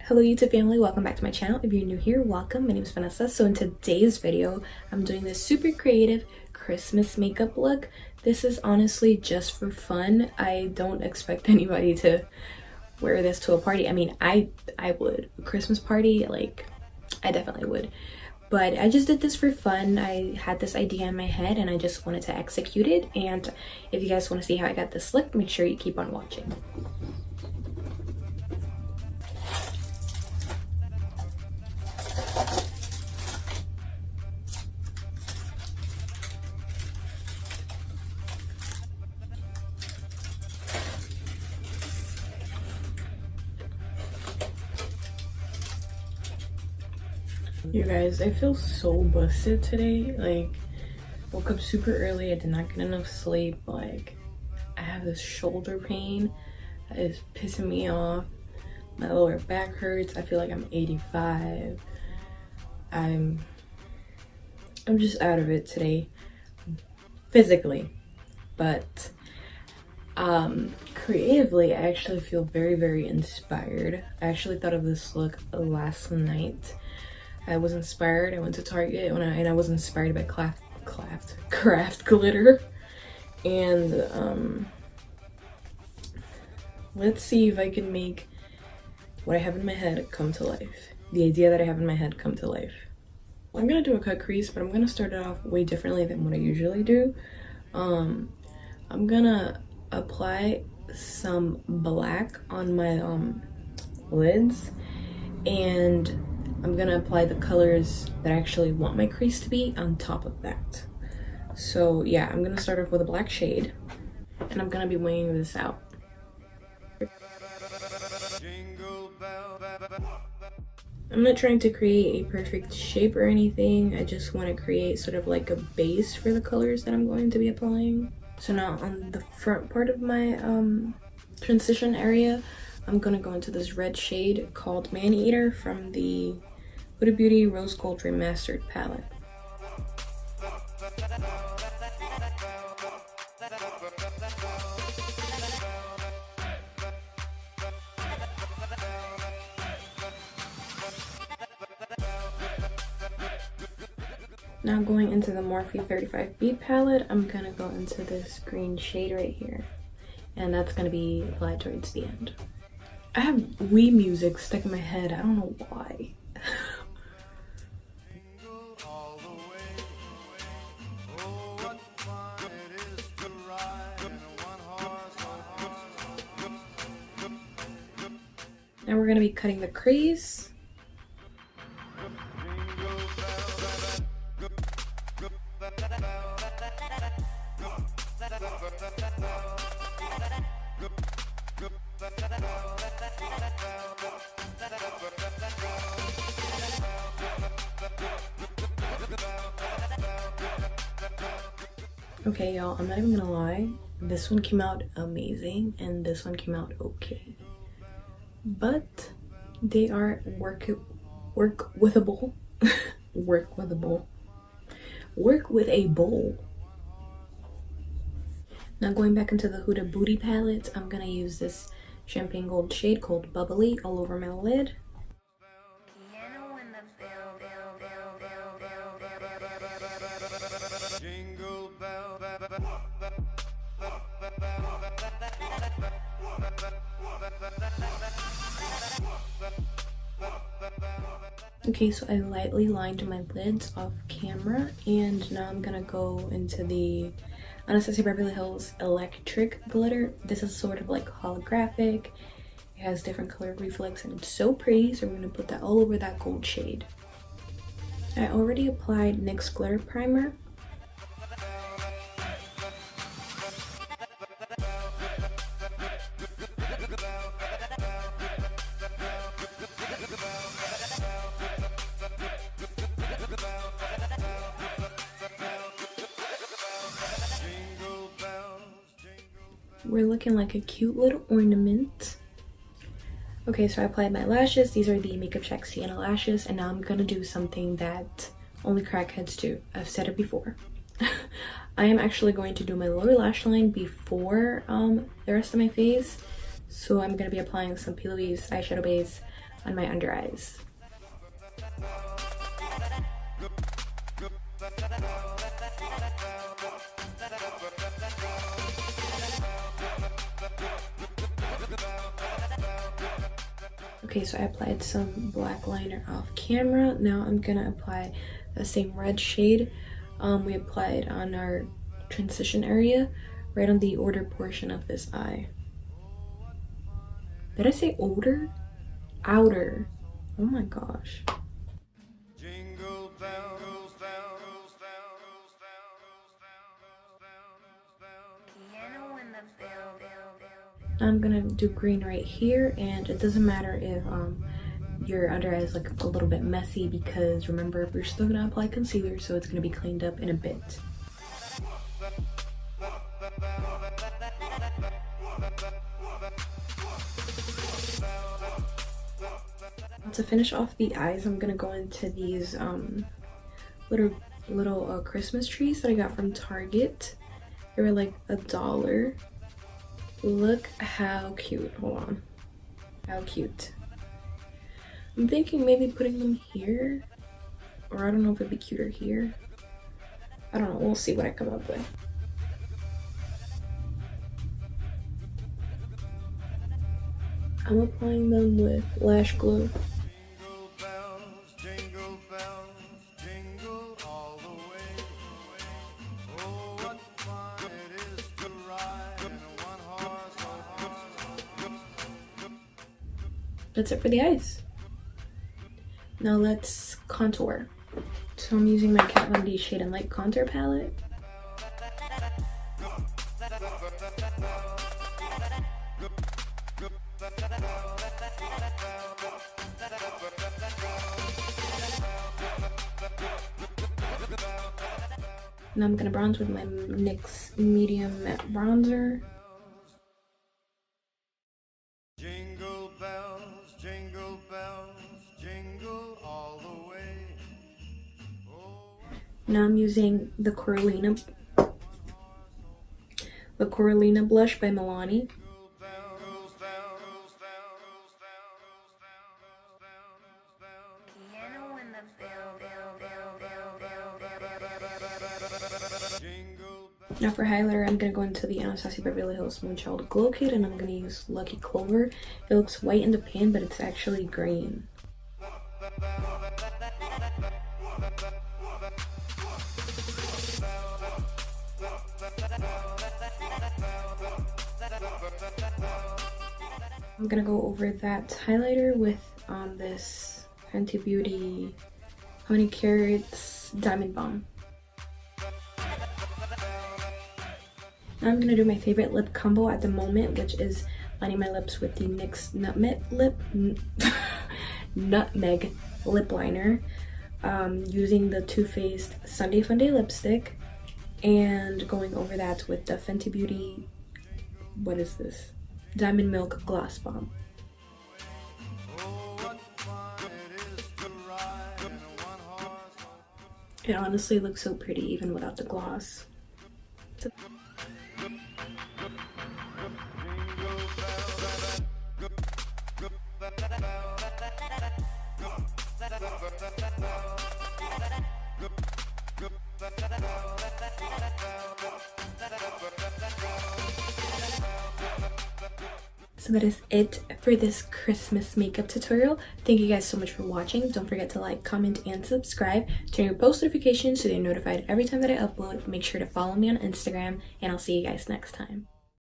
Hello YouTube family, welcome back to my channel. If you're new here, welcome. My name is Vanessa. So in today's video, I'm doing this super creative Christmas makeup look. This is honestly just for fun. I don't expect anybody to wear this to a party. I mean, I would. A Christmas party, like, I definitely would. But I just did this for fun. I had this idea in my head and I just wanted to execute it. And if you guys want to see how I got this look, make sure you keep on watching. You guys, I feel so busted today. Like, woke up super early. I did not get enough sleep. Like, I have this shoulder pain that is pissing me off. My lower back hurts. I feel like I'm 85. I'm just out of it today, physically, but creatively, I actually feel very inspired. I actually thought of this look last night. I was inspired. I went to Target and I was inspired by craft glitter. And let's see if I can make what I have in my head come to life. The idea that I have in my head come to life. I'm gonna do a cut crease, but I'm gonna start it off way differently than what I usually do. I'm gonna apply some black on my lids, and I'm gonna apply the colors that I actually want my crease to be on top of that. So yeah, I'm gonna start off with a black shade and I'm gonna be weighing this out. I'm not trying to create a perfect shape or anything. I just want to create sort of like a base for the colors that I'm going to be applying. So now on the front part of my transition area, I'm gonna go into this red shade called Man Eater from the Huda Beauty Rose Gold Remastered palette. Now going into the Morphe 35B palette, I'm gonna go into this green shade right here, and that's gonna be applied towards the end. I have Wii music stuck in my head. I don't know why. Now we're gonna be cutting the crease. Okay, y'all, I'm not even gonna lie. This one came out amazing and this one came out okay. But they are work with a bowl. Work with a bowl. Now going back into the Huda Beauty palette, I'm gonna use this champagne gold shade called Bubbly all over my lid. Okay, so I lightly lined my lids off camera, and now I'm gonna go into the Anastasia Beverly Hills Electric glitter. This is sort of like holographic. It has different color reflex and it's so pretty, so we're gonna put that all over that gold shade. I already applied NYX glitter primer. We're looking like a cute little ornament. Okay, so I applied my lashes. These are the Makeup Shack Sienna lashes, and now I'm gonna do something that only crackheads do. I've said it before. I am actually going to do my lower lash line before the rest of my face. So I'm going to be applying some P. Louise eyeshadow base on my under eyes. Okay, so I applied some black liner off camera. Now I'm gonna apply the same red shade we applied on our transition area, right on the outer portion of this eye. Did I say outer? Outer. Oh my gosh. Now I'm gonna do green right here, and it doesn't matter if your under eye is like a little bit messy, because remember, we're still gonna apply concealer, so it's gonna be cleaned up in a bit. To finish off the eyes, I'm gonna go into these little Christmas trees that I got from Target. They were like $1. Look how cute. Hold on. How cute. I'm thinking maybe putting them here, or I don't know if it'd be cuter here. I don't know. We'll see what I come up with. I'm applying them with Lash Glue. That's it for the eyes. Now let's contour. So I'm using my Kat Von D Shade and Light Contour palette. Now I'm gonna bronze with my NYX Medium Matte Bronzer. Jingle bells, jingle bells, jingle all the way. Oh. Now I'm using the Corallina blush by Milani. Now for highlighter, I'm going to go into the Anastasia Beverly Hills Moo Glow Kit, and I'm going to use Lucky Clover. It looks white in the pan, but it's actually green. I'm going to go over that highlighter with this Fenty Beauty How Many Carats Diamond Bomb. Now I'm going to do my favorite lip combo at the moment, which is lining my lips with the NYX Nutmeg lip liner, using the Too Faced Sunday Funday lipstick, and going over that with the Fenty Beauty, what is this? Diamond Milk Gloss Bomb. It honestly looks so pretty even without the gloss. So that is it for this Christmas makeup tutorial. Thank you guys so much for watching. Don't forget to like, comment, and subscribe. Turn your post notifications so you're notified every time that I upload. Make sure to follow me on Instagram, and I'll see you guys next time.